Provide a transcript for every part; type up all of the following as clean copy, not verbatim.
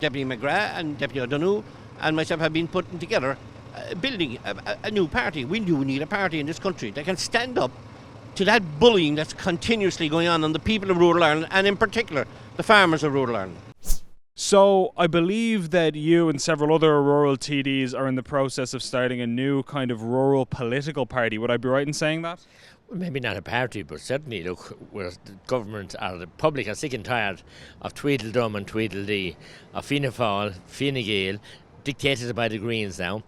Deputy McGrath and Deputy O'Donoghue and myself have been putting together, building a new party. We do need a party in this country that can stand up to that bullying that's continuously going on the people of rural Ireland, and in particular the farmers of rural Ireland. So I believe that you and several other rural TDs are in the process of starting a new kind of rural political party. Would I be right in saying that? Well, maybe not a party, but certainly, look, where the government or the public are sick and tired of Tweedledum and Tweedledee, of Fianna Fáil, Fine Gael, dictated by the Greens now.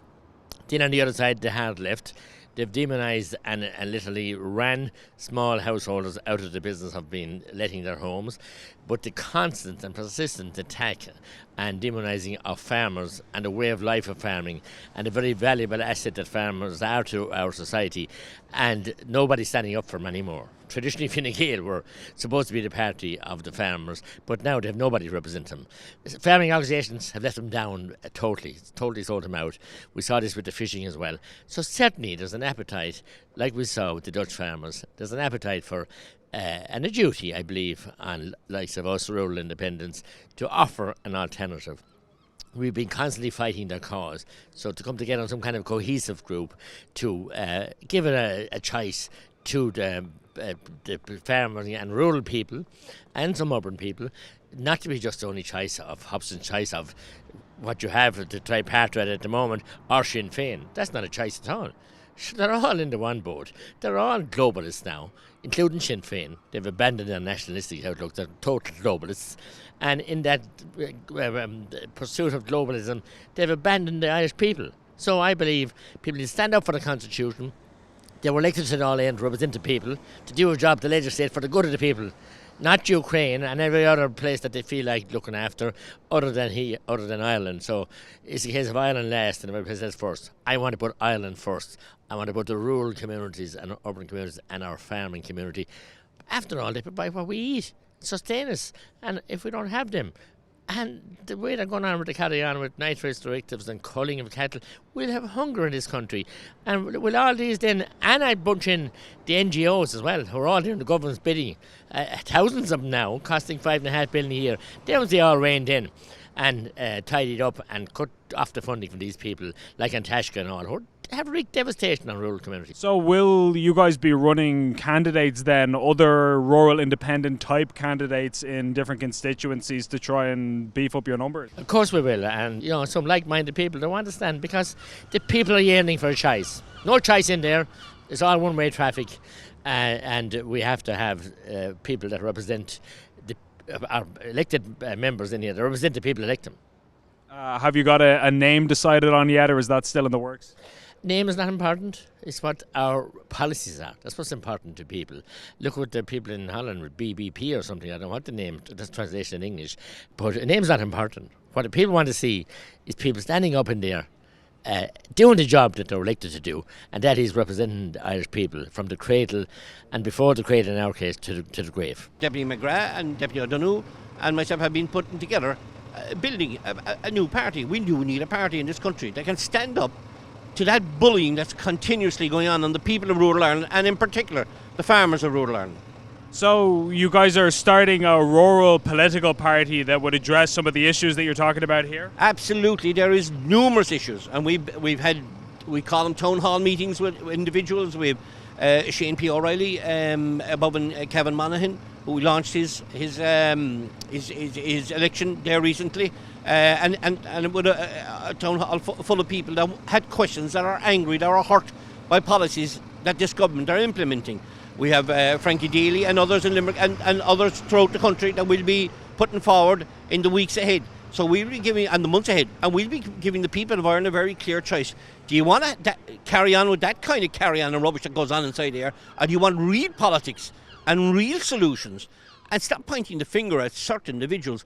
Then on the other side, the hard left. They've demonised and literally ran small householders out of the business of being letting their homes. But the constant and persistent attack and demonising of farmers and the way of life of farming and the very valuable asset that farmers are to our society, and nobody's standing up for them anymore. Traditionally, Fine Gael were supposed to be the party of the farmers, but now they have nobody to represent them. Farming organisations have let them down totally sold them out. We saw this with the fishing as well. So certainly there's an appetite, like we saw with the Dutch farmers, there's an appetite for and a duty, I believe, on likes of us rural independents to offer an alternative. We've been constantly fighting their cause, so to come together on some kind of cohesive group to give it a choice to the farmers and rural people and some urban people, not to be just the only choice of Hobson's choice of what you have to tripartite at the moment or Sinn Féin. That's not a choice at all. They're all in the one boat. They're all globalists now, including Sinn Féin. They've abandoned their nationalistic outlook. They're total globalists. And in that pursuit of globalism, they've abandoned the Irish people. So I believe people need to stand up for the Constitution. They were elected to all end to represent the people, to do a job to legislate for the good of the people, not Ukraine and every other place that they feel like looking after other than Ireland. So it's a case of Ireland last and everybody says first. I want to put Ireland first. I want to put the rural communities and urban communities and our farming community. After all, they provide what we eat, sustain us. And if we don't have them, and the way they're going on with the carry on with nitrates directives and culling of cattle, we'll have hunger in this country. And with all these then, and I bunch in the NGOs as well, who are all doing the government's bidding, thousands of them now, costing $5.5 billion a year. They once they all reined in and tidied up and cut off the funding from these people, like Antashka and all, who have wreaked devastation on rural communities. So will you guys be running candidates then, other rural independent type candidates in different constituencies to try and beef up your numbers? Of course we will, and some like-minded people don't understand, because the people are yearning for a choice. No choice in there. It's all one-way traffic, and we have to have people that represent our elected members in here, that represent the people elect them. Have you got a name decided on yet, or is that still in the works? Name is not important. It's what our policies are. That's what's important to people. Look what the people in Holland with BBP or something. I don't know what the name, that's translation in English. But a name's not important. What the people want to see is people standing up in there, doing the job that they're elected to do, and that is representing the Irish people from the cradle, and before the cradle in our case, to the grave. Deputy McGrath and Deputy O'Donoghue and myself have been putting together, building a new party. We do need a party in this country that can stand up to that bullying that's continuously going on the people of rural Ireland, and in particular the farmers of rural Ireland. So you guys are starting a rural political party that would address some of the issues that you're talking about here? Absolutely, there is numerous issues, and we call them town hall meetings with individuals. We have Shane P. O'Reilly above Kevin Monaghan, who launched his election there recently, and with a town hall full of people that had questions, that are angry, that are hurt by policies that this government are implementing. We have Frankie Daly and others in Limerick and others throughout the country that will be putting forward in the weeks ahead. So we'll be giving, and the months ahead, and we'll be giving the people of Ireland a very clear choice. Do you want to carry on with that kind of carry-on and rubbish that goes on inside there, or do you want real politics and real solutions, and stop pointing the finger at certain individuals